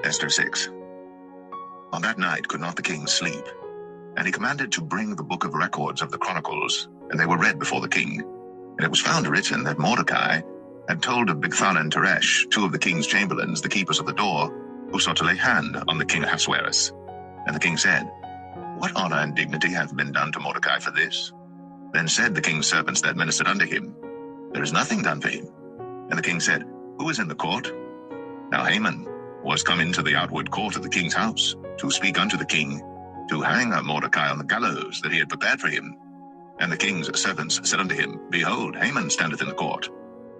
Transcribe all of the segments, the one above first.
Esther 6. On that night could not the king sleep, and he commanded to bring the book of records of the Chronicles, and they were read before the king. And it was found written that Mordecai had told of Bigthan and Teresh, two of the king's chamberlains, the keepers of the door, who sought to lay hand on the king Ahasuerus. And the king said, What honor and dignity hath been done to Mordecai for this? Then said the king's servants that ministered unto him, There is nothing done for him. And the king said, Who is in the court? Now Haman was come into the outward court of the king's house, to speak unto the king, to hang Mordecai on the gallows that he had prepared for him. And the king's servants said unto him, Behold, Haman standeth in the court.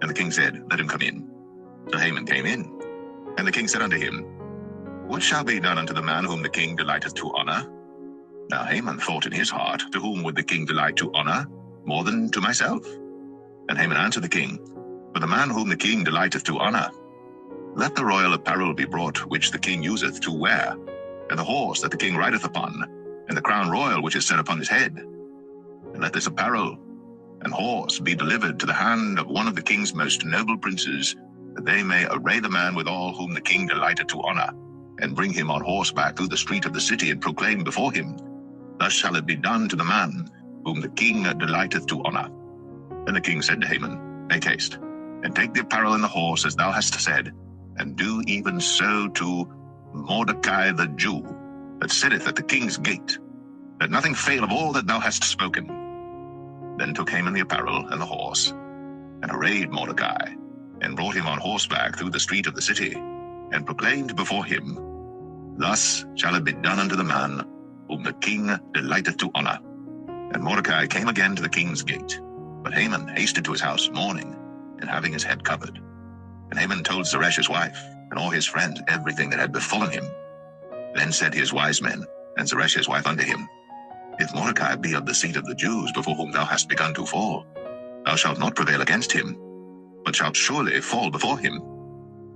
And the king said, Let him come in. So Haman came in. And the king said unto him, What shall be done unto the man whom the king delighteth to honor? Now Haman thought in his heart, To whom would the king delight to honor more than to myself? And Haman answered the king, For the man whom the king delighteth to honor, let the royal apparel be brought which the king useth to wear, and the horse that the king rideth upon, and the crown royal which is set upon his head. And let this apparel and horse be delivered to the hand of one of the king's most noble princes, that they may array the man with all whom the king delighteth to honor, and bring him on horseback through the street of the city, and proclaim before him, Thus shall it be done to the man whom the king delighteth to honor. And the king said to Haman, Make haste, and take the apparel and the horse, as thou hast said, and do even so to Mordecai the Jew, that sitteth at the king's gate. Let nothing fail of all that thou hast spoken. Then took Haman the apparel and the horse, and arrayed Mordecai, and brought him on horseback through the street of the city, and proclaimed before him, Thus shall it be done unto the man whom the king delighteth to honor. And Mordecai came again to the king's gate, but Haman hasted to his house mourning, and having his head covered. And Haman told Zeresh his wife, and all his friends, everything that had befallen him. Then said his wise men, and Zeresh his wife unto him, If Mordecai be of the seed of the Jews, before whom thou hast begun to fall, thou shalt not prevail against him, but shalt surely fall before him.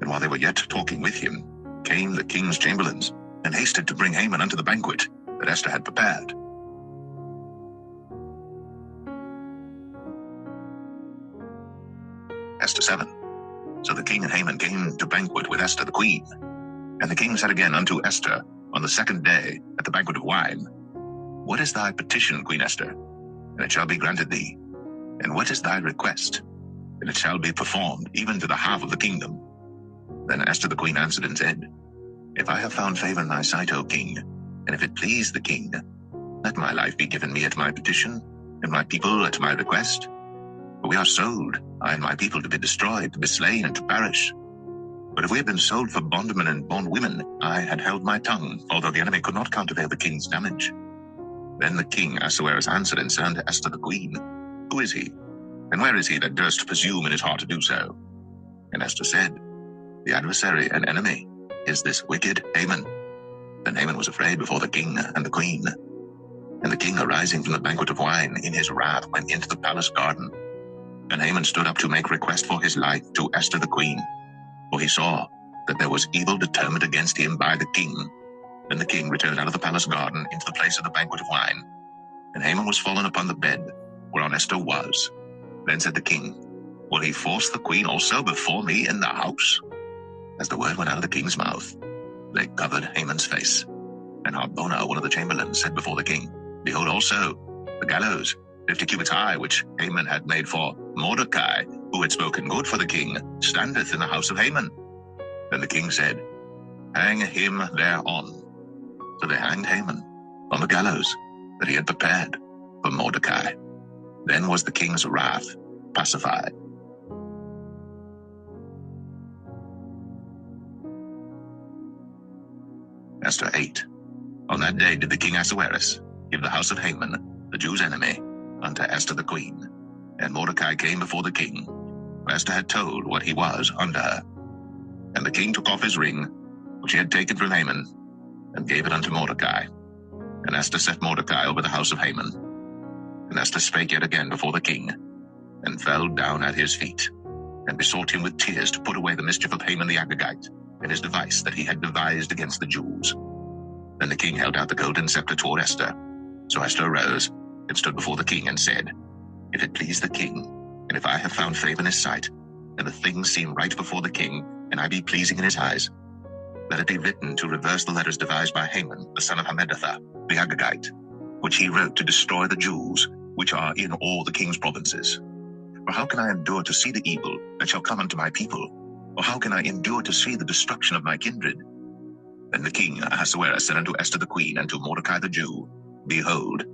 And while they were yet talking with him, came the king's chamberlains, and hasted to bring Haman unto the banquet that Esther had prepared. Esther 7. So the king and Haman came to banquet with Esther the queen. And the king said again unto Esther on the second day at the banquet of wine, What is thy petition, Queen Esther? And it shall be granted thee. And what is thy request? And it shall be performed, even to the half of the kingdom. Then Esther the queen answered and said, If I have found favor in thy sight, O king, and if it please the king, let my life be given me at my petition, and my people at my request. For we are sold, I and my people, to be destroyed, to be slain, and to perish. But if we had been sold for bondmen and bondwomen, I had held my tongue, although the enemy could not countervail the king's damage. Then the king Ahasuerus answered and said unto Esther the queen, Who is he? And where is he that durst presume in his heart to do so? And Esther said, The adversary and enemy is this wicked Haman. Then Haman was afraid before the king and the queen. And the king, arising from the banquet of wine, in his wrath went into the palace garden. And Haman stood up to make request for his life to Esther the queen, for he saw that there was evil determined against him by the king. Then the king returned out of the palace garden into the place of the banquet of wine. And Haman was fallen upon the bed whereon Esther was. Then said the king, Will he force the queen also before me in the house? As the word went out of the king's mouth, they covered Haman's face. And Harbona, one of the chamberlains, said before the king, Behold also the gallows, 50 cubits high, which Haman had made for Mordecai, who had spoken good for the king, standeth in the house of Haman. Then the king said, Hang him thereon. So they hanged Haman on the gallows that he had prepared for Mordecai. Then was the king's wrath pacified. Esther 8. On that day did the king Ahasuerus give the house of Haman, the Jew's enemy, unto Esther the queen. And Mordecai came before the king, for Esther had told what he was unto her. And the king took off his ring, which he had taken from Haman, and gave it unto Mordecai. And Esther set Mordecai over the house of Haman. And Esther spake yet again before the king, and fell down at his feet, and besought him with tears to put away the mischief of Haman the Agagite, and his device that he had devised against the Jews. Then the king held out the golden scepter toward Esther. So Esther arose, and stood before the king, and said, If it please the king, and if I have found favor in his sight, and the things seem right before the king, and I be pleasing in his eyes, let it be written to reverse the letters devised by Haman, the son of Hammedatha, the Agagite, which he wrote to destroy the Jews, which are in all the king's provinces. For how can I endure to see the evil that shall come unto my people? Or how can I endure to see the destruction of my kindred? Then the king Ahasuerus said unto Esther the queen, and to Mordecai the Jew, Behold,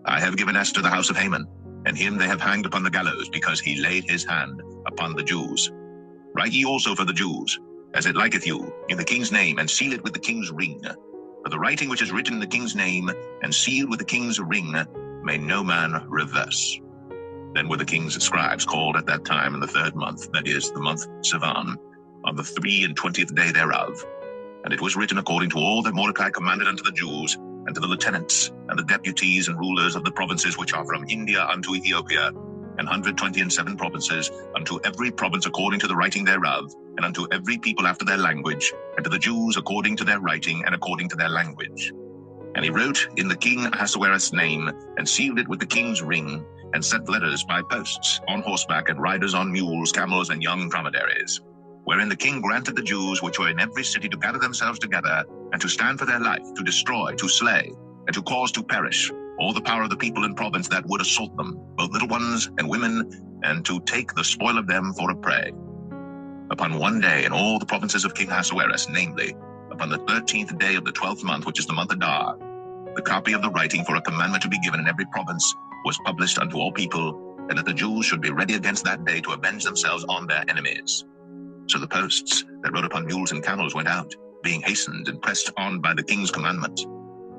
I have given Esther the house of Haman, and him they have hanged upon the gallows, because he laid his hand upon the Jews. Write ye also for the Jews, as it liketh you, in the king's name, and seal it with the king's ring. For the writing which is written in the king's name, and sealed with the king's ring, may no man reverse. Then were the king's scribes called at that time in the 3rd month, that is, the month Sivan, on the 23rd day thereof. And it was written according to all that Mordecai commanded unto the Jews, and to the lieutenants, and the deputies and rulers of the provinces which are from India unto Ethiopia, 127 provinces, unto every province according to the writing thereof, and unto every people after their language, and to the Jews according to their writing and according to their language. And he wrote in the king Ahasuerus' name, and sealed it with the king's ring, and sent letters by posts, on horseback, and riders on mules, camels, and young dromedaries, wherein the king granted the Jews which were in every city to gather themselves together, and to stand for their life, to destroy, to slay, and to cause to perish all the power of the people in province that would assault them, both little ones and women, and to take the spoil of them for a prey. Upon one day in all the provinces of King Ahasuerus, namely, upon the 13th day of the 12th month, which is the month Dara, the copy of the writing for a commandment to be given in every province was published unto all people, and that the Jews should be ready against that day to avenge themselves on their enemies. So the posts that rode upon mules and camels went out, being hastened and pressed on by the king's commandment.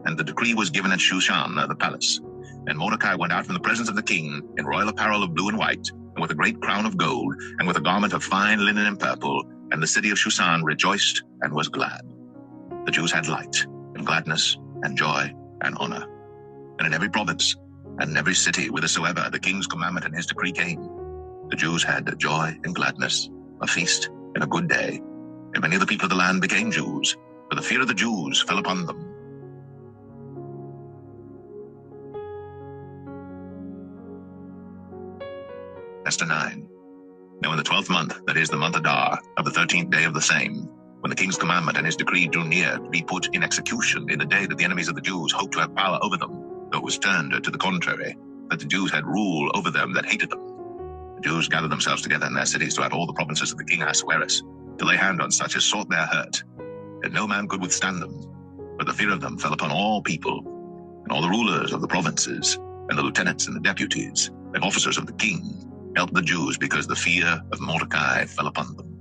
And the decree was given at Shushan, the palace. And Mordecai went out from the presence of the king in royal apparel of blue and white, and with a great crown of gold, and with a garment of fine linen and purple, and the city of Shushan rejoiced and was glad. The Jews had light, and gladness, and joy, and honor. And in every province, and in every city, whithersoever the king's commandment and his decree came, the Jews had joy and gladness, a feast and a good day. And many of the people of the land became Jews, for the fear of the Jews fell upon them. Esther 9. Now in the 12th month, that is the month Adar, of the 13th day of the same, when the king's commandment and his decree drew near to be put in execution in the day that the enemies of the Jews hoped to have power over them, though it was turned to the contrary, that the Jews had rule over them that hated them. The Jews gathered themselves together in their cities throughout all the provinces of the king Ahasuerus, to lay hand on such as sought their hurt, and no man could withstand them. But the fear of them fell upon all people, and all the rulers of the provinces, and the lieutenants and the deputies, and officers of the king, helped the Jews because the fear of Mordecai fell upon them.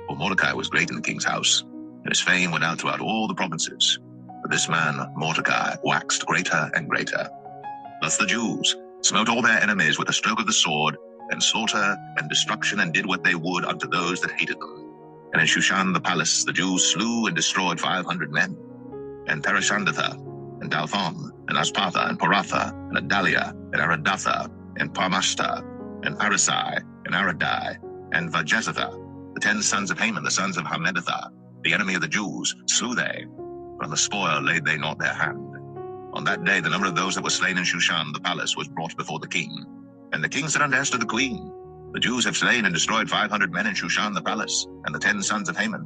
For Mordecai was great in the king's house, and his fame went out throughout all the provinces. But this man, Mordecai, waxed greater and greater. Thus the Jews smote all their enemies with a stroke of the sword, and slaughter and destruction, and did what they would unto those that hated them. And in Shushan the palace the Jews slew and destroyed 500 men, and Parishandatha, and Dalphon, and Aspatha, and Poratha, and Adalia, and Aradatha, and Parmashta, and Arisai, and Aradai, and Vajezatha, the 10 sons of Haman, the sons of Hammedatha, the enemy of the Jews, slew they, but on the spoil laid they not their hand. On that day the number of those that were slain in Shushan the palace was brought before the king. And the king said unto Esther the queen, The Jews have slain and destroyed 500 men in Shushan the palace, and the 10 sons of Haman.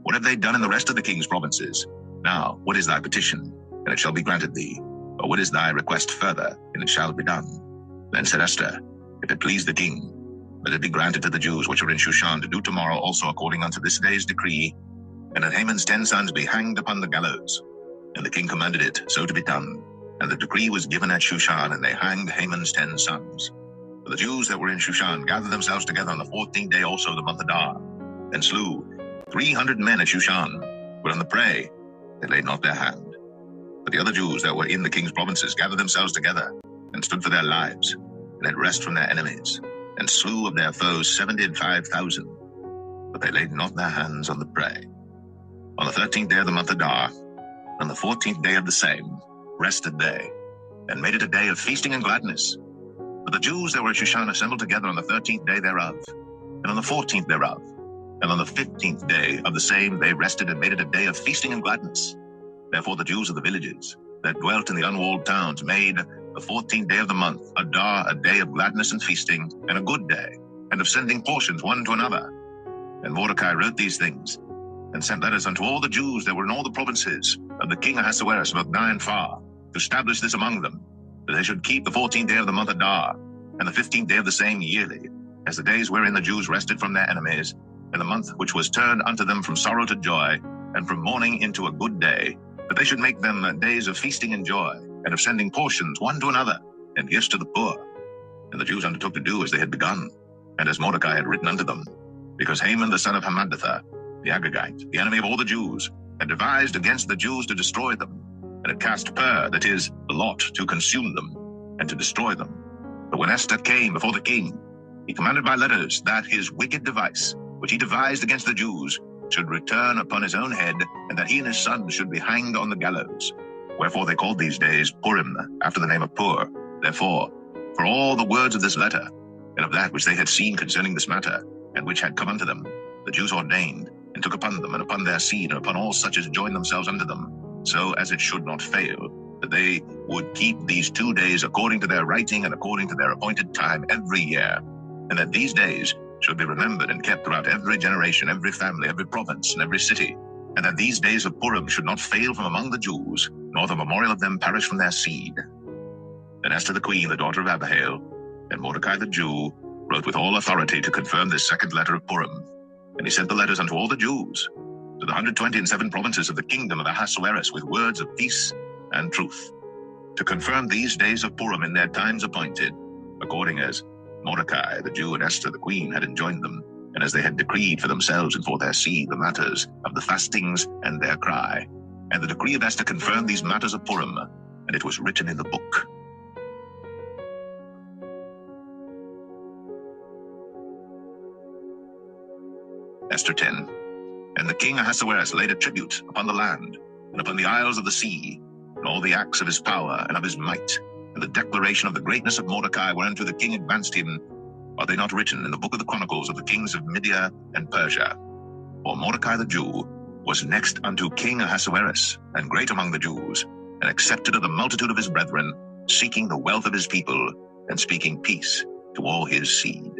What have they done in the rest of the king's provinces? Now, what is thy petition? And it shall be granted thee. Or what is thy request further? And it shall be done. Then said Esther, If it please the king, let it be granted to the Jews which are in Shushan to do tomorrow also according unto this day's decree, and that Haman's 10 sons be hanged upon the gallows. And the king commanded it so to be done. And the decree was given at Shushan, and they hanged Haman's 10 sons. For the Jews that were in Shushan gathered themselves together on the 14th day also of the month Adar, and slew 300 men at Shushan, but on the prey they laid not their hand. But the other Jews that were in the king's provinces gathered themselves together, and stood for their lives, and had rest from their enemies, and slew of their foes 75,000, but they laid not their hands on the prey. On the 13th day of the month Adar, on the 14th day of the same, rested they, and made it a day of feasting and gladness. But the Jews that were at Shushan assembled together on the 13th day thereof, and on the 14th thereof, and on the 15th day of the same they rested and made it a day of feasting and gladness. Therefore the Jews of the villages that dwelt in the unwalled towns made the 14th day of the month Adar a day of gladness and feasting, and a good day, and of sending portions one to another. And Mordecai wrote these things, and sent letters unto all the Jews that were in all the provinces of the king Ahasuerus, both nigh and far, to establish this among them, that they should keep the 14th day of the month of Dara, and the 15th day of the same yearly, as the days wherein the Jews rested from their enemies, and the month which was turned unto them from sorrow to joy, and from mourning into a good day, that they should make them days of feasting and joy, and of sending portions one to another, and gifts to the poor. And the Jews undertook to do as they had begun, and as Mordecai had written unto them, because Haman the son of Hammedatha, the Agagite, the enemy of all the Jews, had devised against the Jews to destroy them, and had cast pur, that is, the lot, to consume them, and to destroy them. But when Esther came before the king, he commanded by letters that his wicked device, which he devised against the Jews, should return upon his own head, and that he and his sons should be hanged on the gallows. Wherefore they called these days Purim, after the name of Pur. Therefore, for all the words of this letter, and of that which they had seen concerning this matter, and which had come unto them, the Jews ordained, and took upon them, and upon their seed, and upon all such as joined themselves unto them, so as it should not fail, that they would keep these 2 days according to their writing and according to their appointed time every year, and that these days should be remembered and kept throughout every generation, every family, every province, and every city, and that these days of Purim should not fail from among the Jews, nor the memorial of them perish from their seed. Then Esther the queen, the daughter of Abihail, and Mordecai the Jew, wrote with all authority to confirm this second letter of Purim. And he sent the letters unto all the Jews, to the 127 provinces of the kingdom of Ahasuerus, with words of peace and truth, to confirm these days of Purim in their times appointed, according as Mordecai the Jew and Esther the queen had enjoined them, and as they had decreed for themselves and for their seed the matters of the fastings and their cry. And the decree of Esther confirmed these matters of Purim, and it was written in the book. Esther 10. And the king Ahasuerus laid a tribute upon the land, and upon the isles of the sea, and all the acts of his power and of his might, and the declaration of the greatness of Mordecai, whereunto the king advanced him, are they not written in the book of the chronicles of the kings of Media and Persia? For Mordecai the Jew was next unto King Ahasuerus, and great among the Jews, and accepted of the multitude of his brethren, seeking the wealth of his people, and speaking peace to all his seed.